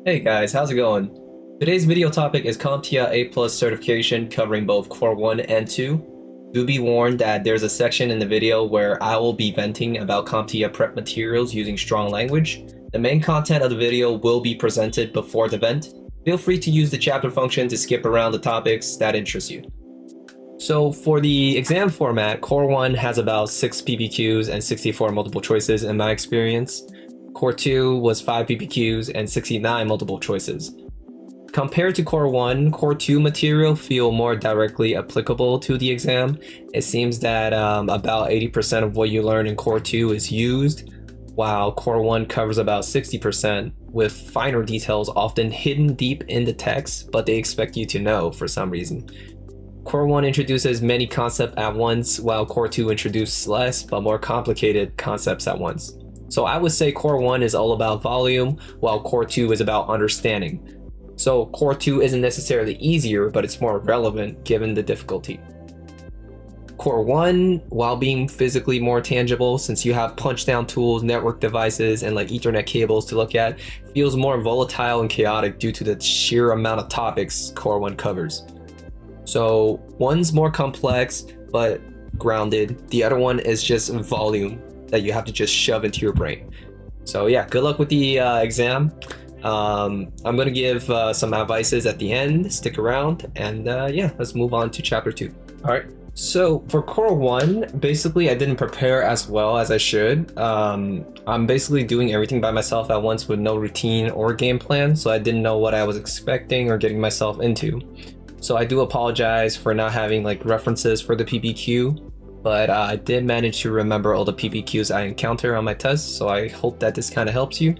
Hey guys, how's it going? Today's video topic is Comptia A+ certification covering both Core 1 and 2. Do be warned that there's a section in the video where I will be venting about Comptia prep materials using strong language. The main content of the video will be presented before the vent. Feel free to use the chapter function to skip around the topics that interest you. So for the exam format, Core 1 has about 6 PBQs and 64 multiple choices in my experience. Core 2 was 5 PBQs and 69 multiple choices. Compared to Core 1, Core 2 material feel more directly applicable to the exam. It seems that about 80% of what you learn in Core 2 is used, while Core 1 covers about 60%, with finer details often hidden deep in the text, but they expect you to know for some reason. Core 1 introduces many concepts at once, while Core 2 introduces less but more complicated concepts at once. So I would say Core 1 is all about volume, while Core 2 is about understanding. So Core 2 isn't necessarily easier, but it's more relevant given the difficulty. Core 1, while being physically more tangible, since you have punch-down tools, network devices, and like Ethernet cables to look at, feels more volatile and chaotic due to the sheer amount of topics Core 1 covers. So one's more complex, but grounded. The other one is just volume that you have to just shove into your brain. So yeah, good luck with the exam. I'm gonna give some advices at the end. Stick around, and yeah, let's move on to chapter 2. All right. So for Core 1, basically I didn't prepare as well as I should. I'm basically doing everything by myself at once with no routine or game plan, so I didn't know what I was expecting or getting myself into. So I do apologize for not having like references for the PBQ, but I did manage to remember all the PBQs I encounter on my tests, so I hope that this kind of helps you.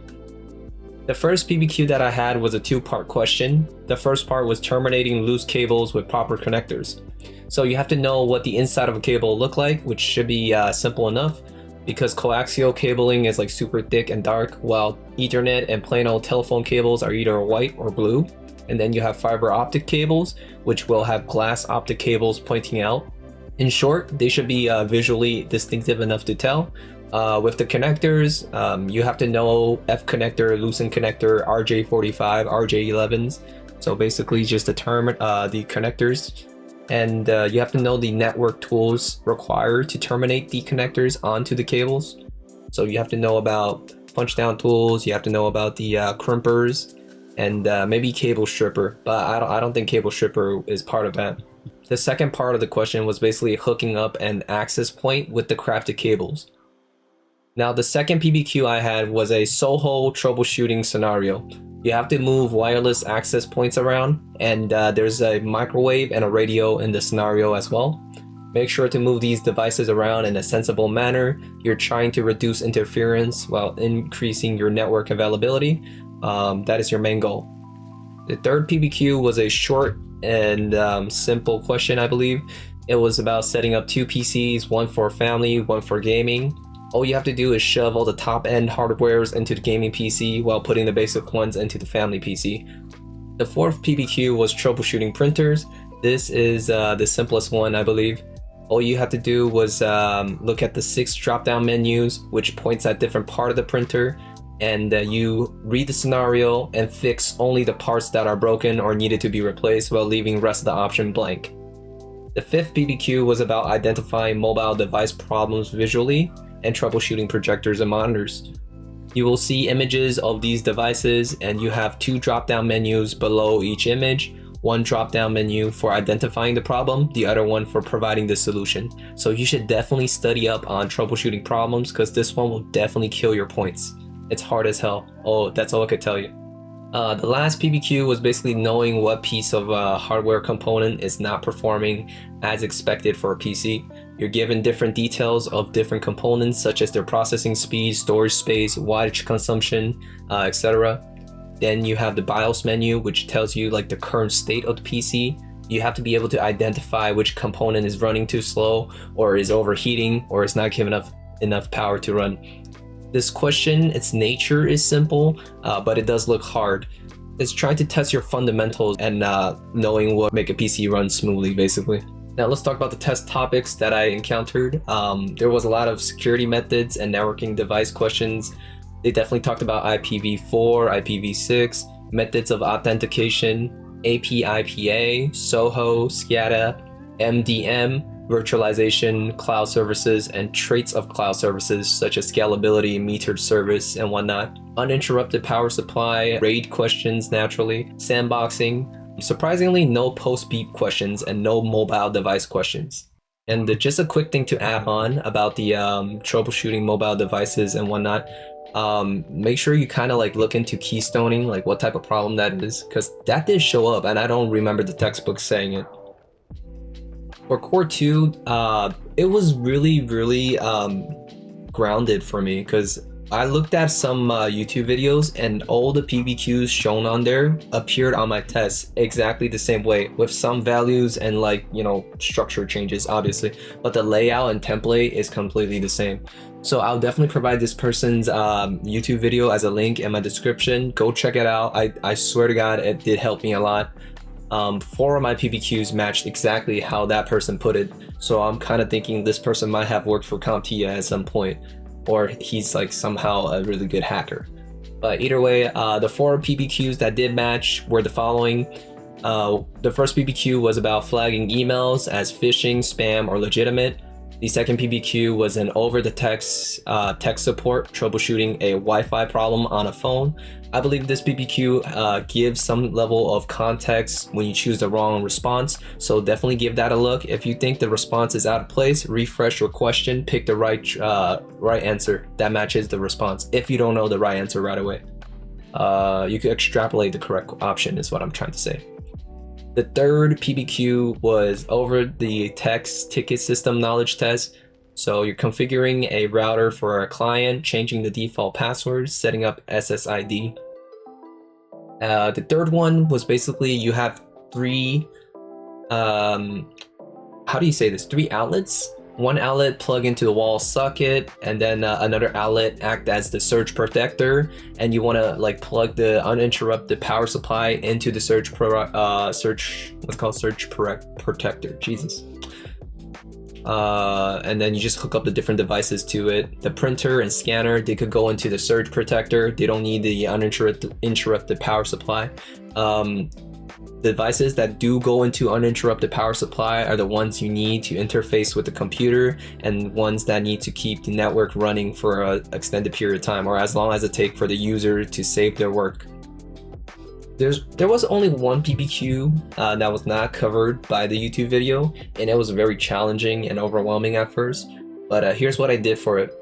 The first PBQ that I had was a two-part question. The first part was terminating loose cables with proper connectors. So you have to know what the inside of a cable look like, which should be simple enough, because coaxial cabling is like super thick and dark, while Ethernet and plain old telephone cables are either white or blue. And then you have fiber optic cables, which will have glass optic cables pointing out. In short, they should be visually distinctive enough to tell. With the connectors, you have to know F connector, loosen connector, RJ45, RJ11s. So basically just the term, the connectors. And you have to know the network tools required to terminate the connectors onto the cables. So you have to know about punch down tools, you have to know about the crimpers, and maybe cable stripper, but I don't think cable stripper is part of that. The second part of the question was basically hooking up an access point with the crafted cables. Now the second PBQ I had was a Soho troubleshooting scenario. You have to move wireless access points around, and there's a microwave and a radio in the scenario as well. Make sure to move these devices around in a sensible manner. You're trying to reduce interference while increasing your network availability. That is your main goal. The third PBQ was a short and simple question, I believe. It was about setting up two PCs, one for family, one for gaming. All you have to do is shove all the top-end hardwares into the gaming PC while putting the basic ones into the family PC. The fourth PBQ was troubleshooting printers. This is the simplest one, I believe. All you have to do was look at the 6 drop-down menus, which points at different part of the printer, and you read the scenario and fix only the parts that are broken or needed to be replaced while leaving the rest of the option blank. The fifth PBQ was about identifying mobile device problems visually and troubleshooting projectors and monitors. You will see images of these devices, and you have 2 drop-down menus below each image, one drop-down menu for identifying the problem, the other one for providing the solution. So you should definitely study up on troubleshooting problems, because this one will definitely kill your points. It's hard as hell. Oh, that's all I could tell you. The last PBQ was basically knowing what piece of hardware component is not performing as expected for a PC. You're given different details of different components, such as their processing speed, storage space, wattage consumption, etc. Then you have the BIOS menu, which tells you like the current state of the PC. You have to be able to identify which component is running too slow, or is overheating, or is not giving enough power to run. This question, its nature is simple, but it does look hard. It's trying to test your fundamentals and knowing what make a PC run smoothly, basically. Now let's talk about the test topics that I encountered. There was a lot of security methods and networking device questions. They definitely talked about IPv4, IPv6, methods of authentication, APIPA, SOHO, SCADA, MDM, virtualization, cloud services, and traits of cloud services such as scalability, metered service, and whatnot. Uninterrupted power supply, RAID questions naturally, sandboxing. Surprisingly, no post-beep questions and no mobile device questions. And just a quick thing to add on about the troubleshooting mobile devices and whatnot. Make sure you kind of like look into keystoning, like what type of problem that is, because that did show up and I don't remember the textbook saying it. For Core 2, it was really grounded for me because I looked at some YouTube videos and all the PBQs shown on there appeared on my tests exactly the same way with some values and like, you know, structure changes obviously, but the layout and template is completely the same. So I'll definitely provide this person's YouTube video as a link in my description. Go check it out. I swear to God, it did help me a lot. 4 of my PBQs matched exactly how that person put it. So I'm kind of thinking this person might have worked for Comptia at some point, or he's like somehow a really good hacker. But either way, the 4 PBQs that did match were the following. The first PBQ was about flagging emails as phishing, spam, or legitimate. The second PBQ was an over-the-text tech support, troubleshooting a Wi-Fi problem on a phone. I believe this PBQ gives some level of context when you choose the wrong response, so definitely give that a look. If you think the response is out of place, refresh your question, pick the right answer that matches the response. If you don't know the right answer right away, you can extrapolate the correct option is what I'm trying to say. The third PBQ was over the text ticket system knowledge test. So you're configuring a router for a client, changing the default password, setting up SSID. The third one was basically you have 3, how do you say this? 3 outlets. One outlet plug into the wall socket, and then another outlet act as the surge protector, and you want to like plug the uninterrupted power supply into the surge protector. Jesus. And then you just hook up the different devices to it. The printer and scanner, they could go into the surge protector. They don't need the uninterrupted power supply. Devices that do go into uninterrupted power supply are the ones you need to interface with the computer, and ones that need to keep the network running for an extended period of time, or as long as it takes for the user to save their work. There was only one PBQ that was not covered by the YouTube video, and it was very challenging and overwhelming at first, but here's what I did for it.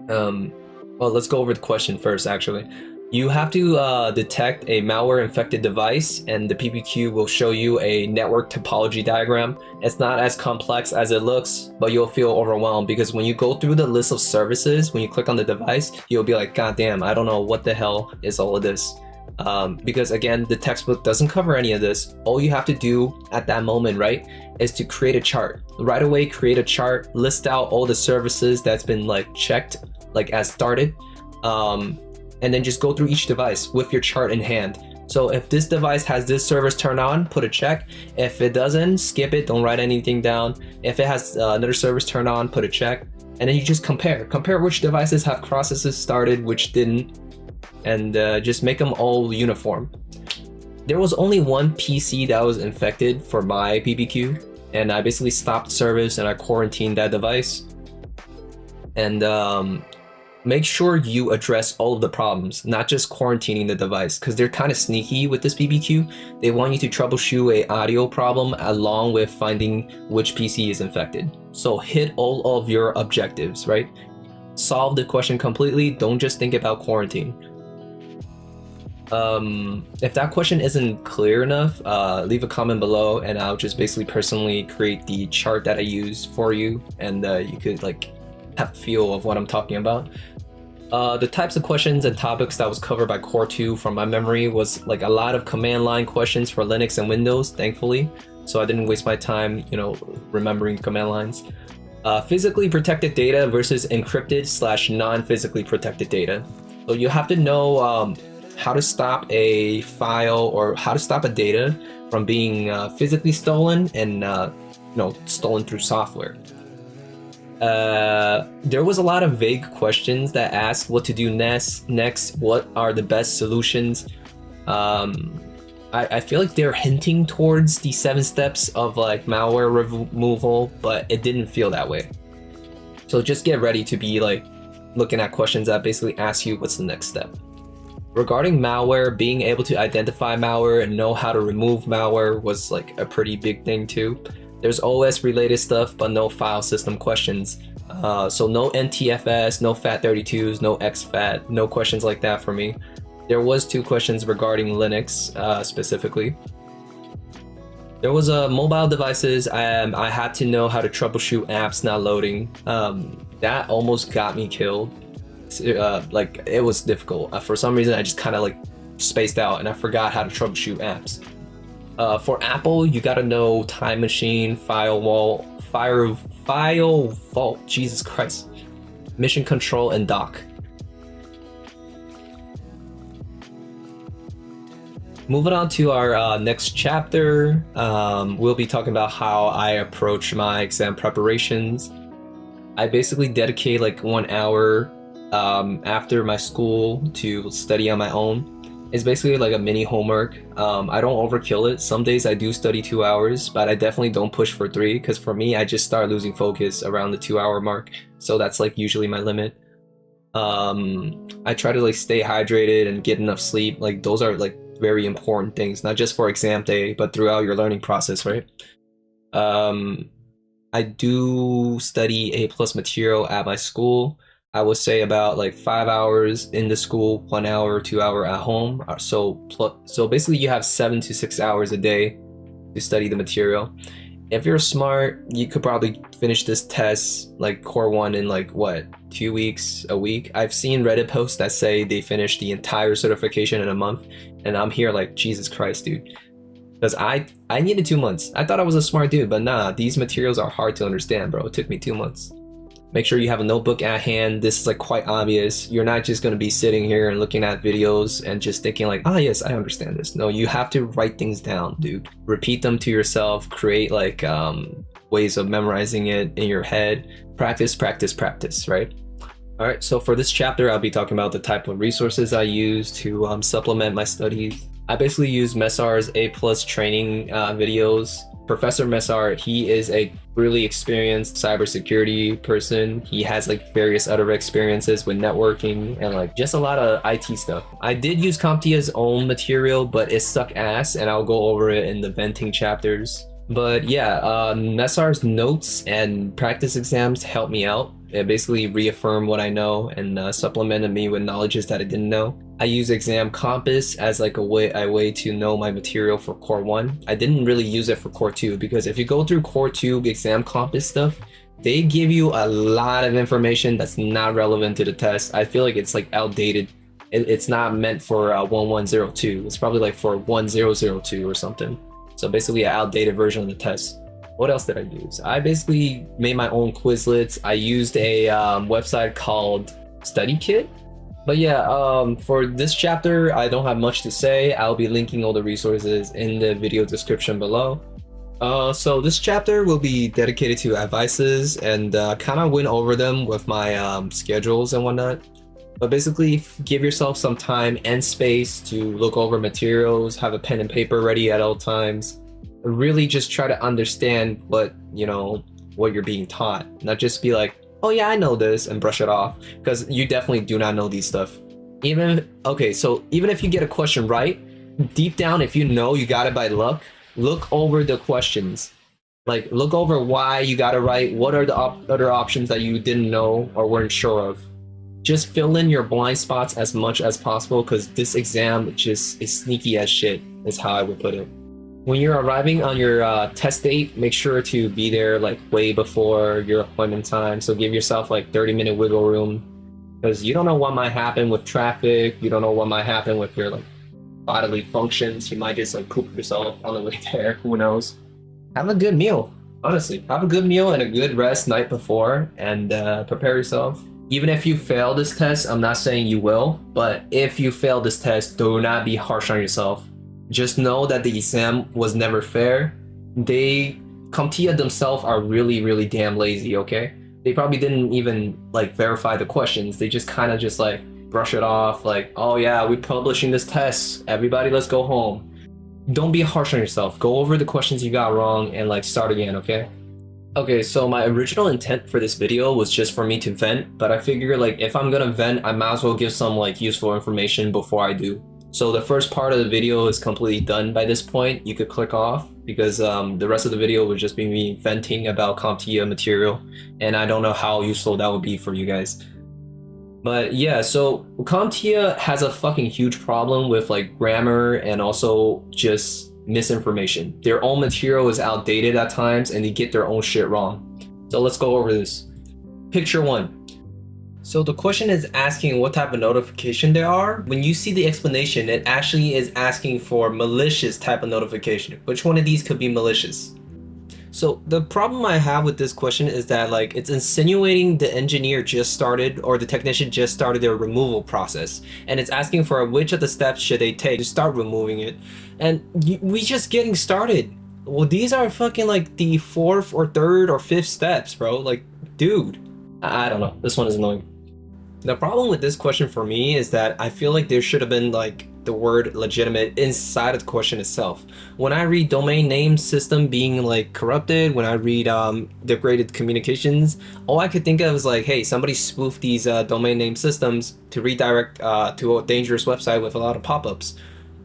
Well, let's go over the question first actually. You have to detect a malware infected device, and the PBQ will show you a network topology diagram. It's not as complex as it looks, but you'll feel overwhelmed because when you go through the list of services, when you click on the device, you'll be like, God damn, I don't know what the hell is all of this. Because again, the textbook doesn't cover any of this. All you have to do at that moment, right, is to create a chart. Right away, create a chart, list out all the services that's been like checked, like as started. And then just go through each device with your chart in hand. So if this device has this service turned on, put a check. If it doesn't, skip it, don't write anything down. If it has another service turned on, put a check. And then you just compare which devices have processes started, which didn't, and just make them all uniform. There was only one PC that was infected for my PBQ, and I basically stopped service and I quarantined that device. And make sure you address all of the problems, not just quarantining the device, because they're kind of sneaky with this PBQ. They want you to troubleshoot a audio problem along with finding which PC is infected. So hit all of your objectives, right? Solve the question completely, don't just think about quarantine. If that question isn't clear enough, leave a comment below and I'll just basically personally create the chart that I use for you, and you could like have a feel of what I'm talking about. The types of questions and topics that was covered by Core 2 from my memory was like a lot of command line questions for Linux and Windows, thankfully, so I didn't waste my time, you know, remembering command lines. Physically protected data versus encrypted / non-physically protected data. So you have to know how to stop a file or how to stop a data from being physically stolen and you know, stolen through software. There was a lot of vague questions that asked what to do next, what are the best solutions. I feel like they're hinting towards the 7 steps of like malware removal, but it didn't feel that way. So just get ready to be like looking at questions that basically ask you what's the next step. Regarding malware, being able to identify malware and know how to remove malware was like a pretty big thing too. There's OS related stuff, but no file system questions. So no NTFS, no FAT32s, no XFAT, no questions like that for me. There was 2 questions regarding Linux specifically. There was mobile devices. I had to know how to troubleshoot apps not loading. That almost got me killed. Like it was difficult. For some reason, I just kind of like spaced out and I forgot how to troubleshoot apps. For Apple, you gotta know Time Machine, Firewall, Vault, Jesus Christ, Mission Control, and Dock. Moving on to our next chapter, we'll be talking about how I approach my exam preparations. I basically dedicate like 1 hour after my school to study on my own. It's basically like a mini homework. I don't overkill it. Some days I do study 2 hours, but I definitely don't push for 3 because for me, I just start losing focus around the 2 hour mark. So that's like usually my limit. I try to like stay hydrated and get enough sleep. Like those are like very important things, not just for exam day, but throughout your learning process, right? I do study A+ material at my school. I would say about like 5 hours in the school, 1 hour, 2 hour at home. So basically you have 7 to 6 hours a day to study the material. If you're smart, you could probably finish this test, like Core 1 in like what, 2 weeks, a week? I've seen Reddit posts that say they finished the entire certification in a month, and I'm here like, Jesus Christ, dude. Because I needed 2 months. I thought I was a smart dude, but nah, these materials are hard to understand, bro. It took me 2 months. Make sure you have a notebook at hand. This is like quite obvious. You're not just gonna be sitting here and looking at videos and just thinking like, ah, yes, I understand this. No, you have to write things down, dude. Repeat them to yourself, create like ways of memorizing it in your head. Practice, practice, practice, right? All right, so for this chapter, I'll be talking about the type of resources I use to supplement my studies. I basically use Messar's A+ training videos. Professor Messar, he is a really experienced cybersecurity person. He has like various other experiences with networking and like just a lot of IT stuff. I did use Comptia's own material, but it suck ass, and I'll go over it in the venting chapters. But yeah, Messar's notes and practice exams helped me out. It basically reaffirmed what I know and supplemented me with knowledges that I didn't know. I use Exam Compass as like a way to know my material for Core 1. I didn't really use it for Core 2 because if you go through Core 2 Exam Compass stuff, they give you a lot of information that's not relevant to the test. I feel like it's like outdated. It's not meant for 1102. It's probably like for 1002 or something. So basically an outdated version of the test. What else did I use? I basically made my own Quizlets. I used a website called SutdyKit. But yeah, for this chapter, I don't have much to say. I'll be linking all the resources in the video description below. So this chapter will be dedicated to advices and kind of went over them with my schedules and whatnot. But basically, give yourself some time and space to look over materials, have a pen and paper ready at all times. Really just try to understand what you're being taught, not just be like, oh yeah, I know this, and brush it off, because you definitely do not know these stuff. Even if you get a question right, deep down, if you know you got it by luck, look over the questions. Like, look over why you got it right, what are the other options that you didn't know or weren't sure of. Just fill in your blind spots as much as possible, because this exam just is sneaky as shit, is how I would put it. When you're arriving on your test date, make sure to be there like way before your appointment time. So give yourself like 30-minute wiggle room, because you don't know what might happen with traffic. You don't know what might happen with your like bodily functions. You might just like poop yourself on the way there. Who knows? Have a good meal. Honestly, have a good meal and a good rest night before, and prepare yourself. Even if you fail this test, I'm not saying you will, but if you fail this test, do not be harsh on yourself. Just know that the exam was never fair. Comptia themselves are really, really damn lazy, okay? They probably didn't even like verify the questions. They just kind of just like, brush it off like, oh yeah, we're publishing this test, everybody let's go home. Don't be harsh on yourself. Go over the questions you got wrong and like start again, okay? Okay, so my original intent for this video was just for me to vent, but I figure like if I'm gonna vent, I might as well give some like useful information before I do. So the first part of the video is completely done by this point. You could click off because the rest of the video would just be me venting about Comptia material, and I don't know how useful that would be for you guys. But yeah, so Comptia has a fucking huge problem with like grammar and also just misinformation. Their own material is outdated at times and they get their own shit wrong. So let's go over this. Picture 1. So the question is asking what type of notification there are. When you see the explanation, it actually is asking for malicious type of notification. Which one of these could be malicious? So the problem I have with this question is that like it's insinuating the engineer just started or the technician just started their removal process, and it's asking for which of the steps should they take to start removing it, and we just getting started. Well, these are fucking like the 4th or 3rd or 5th steps, bro. Like, dude, I don't know. This one is annoying. The problem with this question for me is that I feel like there should have been like the word legitimate inside of the question itself. When I read domain name system being like corrupted, when I read degraded communications, all I could think of is like, hey, somebody spoofed these domain name systems to redirect to a dangerous website with a lot of pop-ups.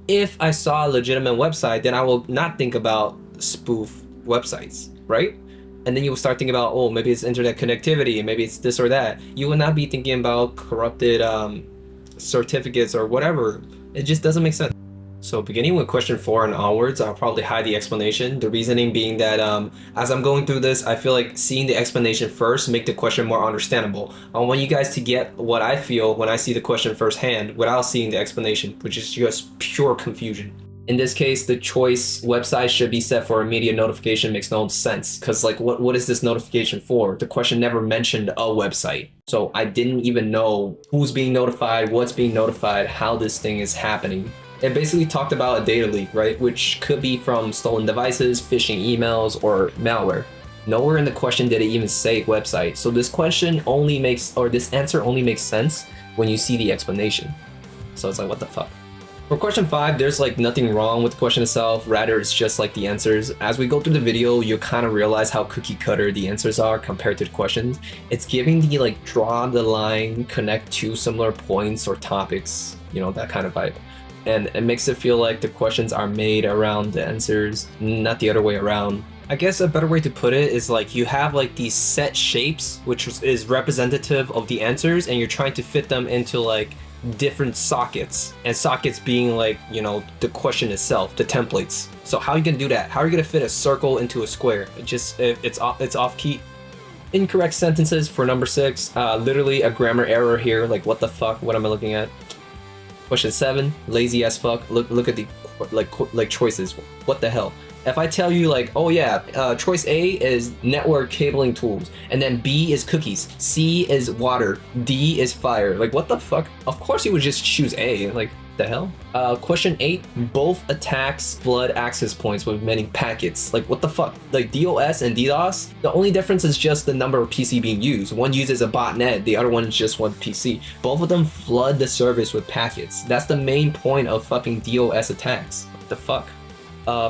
If I saw a legitimate website, then I will not think about spoof websites, right? And then you will start thinking about, oh, maybe it's internet connectivity, maybe it's this or that. You will not be thinking about corrupted certificates or whatever. It just doesn't make sense. So beginning with question 4 and onwards, I'll probably hide the explanation. The reasoning being that as I'm going through this, I feel like seeing the explanation first make the question more understandable. I want you guys to get what I feel when I see the question firsthand without seeing the explanation, which is just pure confusion. In this case, the choice website should be set for immediate notification makes no sense, because like what is this notification for? The question never mentioned a website. So I didn't even know who's being notified, what's being notified, how this thing is happening. It basically talked about a data leak, right? Which could be from stolen devices, phishing emails, or malware. Nowhere in the question did it even say website. So this question only makes, or this answer only makes sense when you see the explanation. So it's like, what the fuck? For question 5, there's like nothing wrong with the question itself, rather it's just like the answers. As we go through the video, you'll kind of realize how cookie cutter the answers are compared to the questions. It's giving the like draw the line, connect two similar points or topics, you know, that kind of vibe. And it makes it feel like the questions are made around the answers, not the other way around. I guess a better way to put it is like you have like these set shapes, which is representative of the answers, and you're trying to fit them into like different sockets, and sockets being like, you know, the question itself, the templates. So how are you gonna do that? How are you gonna fit a circle into a square? It's off key. Incorrect sentences for number 6. Literally a grammar error here. Like, what the fuck? What am I looking at? Question 7. Lazy as fuck. Look at the like choices. What the hell? If I tell you like, oh yeah, choice A is network cabling tools, and then B is cookies, C is water, D is fire, like what the fuck? Of course you would just choose A, like the hell? Question 8, both attacks flood access points with many packets. Like what the fuck? Like DOS and DDoS, the only difference is just the number of PC being used. One uses a botnet, the other one is just one PC. Both of them flood the service with packets. That's the main point of fucking DOS attacks. What the fuck?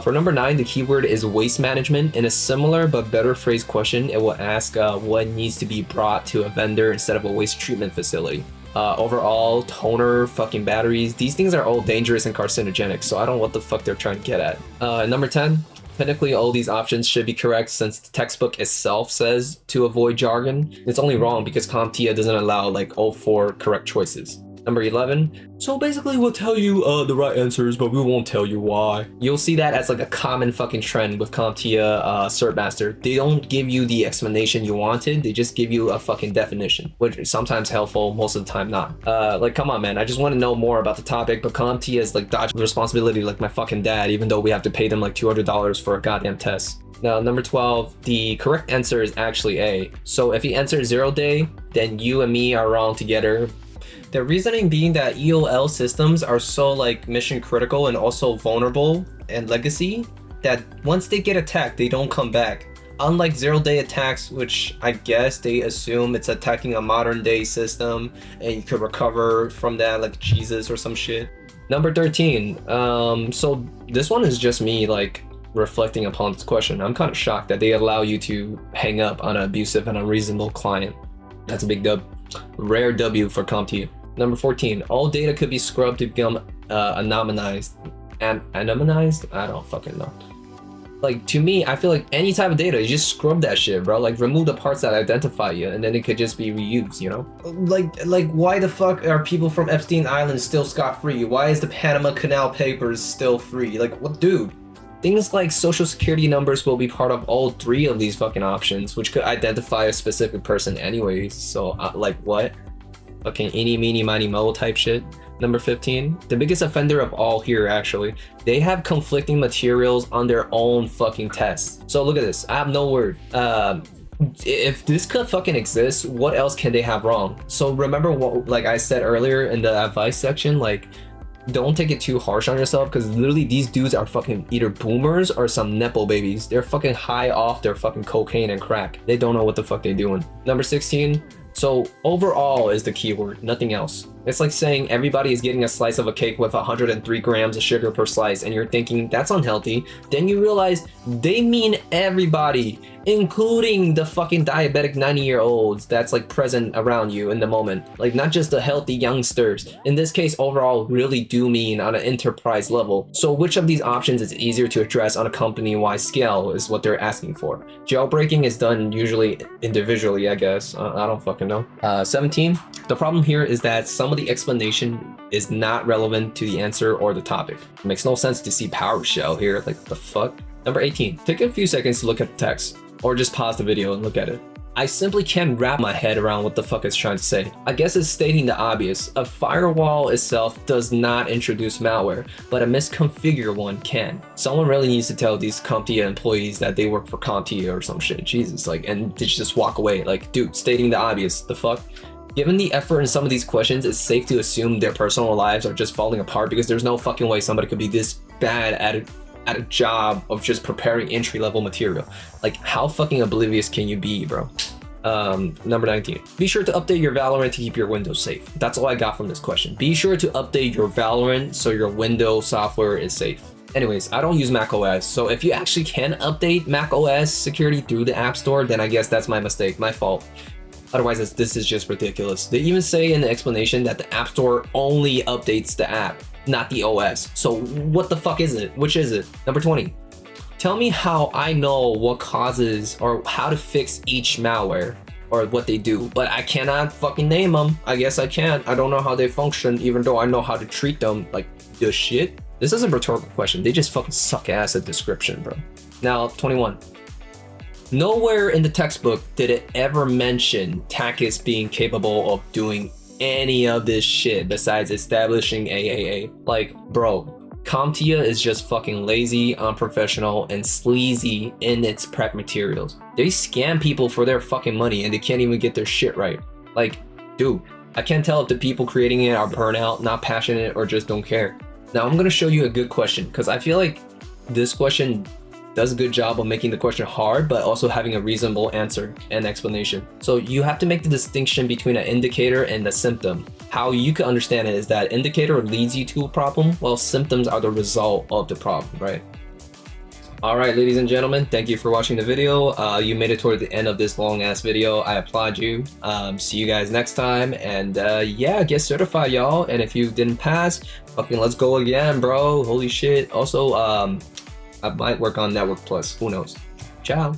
For number 9, the keyword is waste management. In a similar but better phrased question, it will ask what needs to be brought to a vendor instead of a waste treatment facility. Overall, toner, fucking batteries, these things are all dangerous and carcinogenic, so I don't know what the fuck they're trying to get at. Number 10, technically all these options should be correct since the textbook itself says to avoid jargon. It's only wrong because Comptia doesn't allow like all 4 correct choices. Number 11, so basically we'll tell you the right answers, but we won't tell you why. You'll see that as like a common fucking trend with Comptia Cert Master. They don't give you the explanation you wanted, they just give you a fucking definition, which is sometimes helpful, most of the time not. Like come on man, I just want to know more about the topic, but Comptia is like dodging responsibility like my fucking dad, even though we have to pay them like $200 for a goddamn test. Now, number 12, the correct answer is actually A. So if you answer 0 day, then you and me are wrong together. The reasoning being that EOL systems are so like mission critical and also vulnerable and legacy that once they get attacked, they don't come back. unlike zero-day attacks, which I guess they assume it's attacking a modern-day system and you could recover from that like Jesus or some shit. Number 13. So this one is just me like reflecting upon this question. I'm kind of shocked that they allow you to hang up on an abusive and unreasonable client. That's a big dub. Rare W for Comptia. Number 14. All data could be scrubbed to become anonymized. Anonymized? I don't fucking know. Like, to me, I feel like any type of data, you just scrub that shit, bro. Like, remove the parts that identify you, and then it could just be reused, you know? Like, why the fuck are people from Epstein Island still scot-free? Why is the Panama Canal Papers still free? Like, what, dude? Things like social security numbers will be part of all 3 of these fucking options, which could identify a specific person anyways. So, like, what? Fucking eeny, meeny, miny, mo type shit. Number 15, the biggest offender of all here, actually. They have conflicting materials on their own fucking tests. So look at this, I have no word. If this could fucking exist, what else can they have wrong? So remember what, like I said earlier in the advice section, like, don't take it too harsh on yourself, because literally these dudes are fucking either boomers or some nepo babies. They're fucking high off their fucking cocaine and crack. They don't know what the fuck they're doing. Number 16, so overall is the keyword, nothing else. It's like saying everybody is getting a slice of a cake with 103 grams of sugar per slice, and you're thinking that's unhealthy. Then you realize they mean everybody, including the fucking diabetic 90-year-olds that's like present around you in the moment. Like, not just the healthy youngsters. In this case, overall really do mean on an enterprise level. So which of these options is easier to address on a company-wide scale is what they're asking for. Jailbreaking is done usually individually, I guess. I don't fucking know. 17, the problem here is that some of the explanation is not relevant to the answer or the topic. It makes no sense to see PowerShell here, like the fuck? Number 18, take a few seconds to look at the text, or just pause the video and look at it. I simply can't wrap my head around what the fuck it's trying to say. I guess it's stating the obvious. A firewall itself does not introduce malware, but a misconfigured one can. Someone really needs to tell these Comptia employees that they work for Comptia or some shit. Jesus, like, and they just walk away. Like, dude, stating the obvious, the fuck? Given the effort in some of these questions, it's safe to assume their personal lives are just falling apart, because there's no fucking way somebody could be this bad at a job of just preparing entry-level material. Like, how fucking oblivious can you be, bro? Number 19. Be sure to update your Valorant to keep your Windows safe. That's all I got from this question. Be sure to update your Valorant so your Windows software is safe. Anyways, I don't use Mac OS, so if you actually can update Mac OS security through the App Store, then I guess that's my mistake, my fault. Otherwise, this is just ridiculous. They even say in the explanation that the App Store only updates the app, not the OS. So what the fuck is it? Which is it? Number 20. Tell me how I know what causes or how to fix each malware or what they do, but I cannot fucking name them. I guess I can't. I don't know how they function, even though I know how to treat them. Like, the shit? This is a rhetorical question. They just fucking suck ass at description, bro. Now, 21. Nowhere in the textbook did it ever mention Takis being capable of doing any of this shit besides establishing AAA. Like, bro, Comptia is just fucking lazy, unprofessional, and sleazy in its prep materials. They scam people for their fucking money and they can't even get their shit right. Like, dude, I can't tell if the people creating it are burnout, not passionate, or just don't care. Now, I'm gonna show you a good question, because I feel like this question does a good job of making the question hard, but also having a reasonable answer and explanation. So you have to make the distinction between an indicator and a symptom. How you can understand it is that indicator leads you to a problem, while symptoms are the result of the problem, right? All right, ladies and gentlemen, thank you for watching the video. You made it toward the end of this long ass video. I applaud you. See you guys next time. And yeah, get certified, y'all. And if you didn't pass, fucking let's go again, bro. Holy shit. Also, I might work on Network Plus. Who knows? Ciao.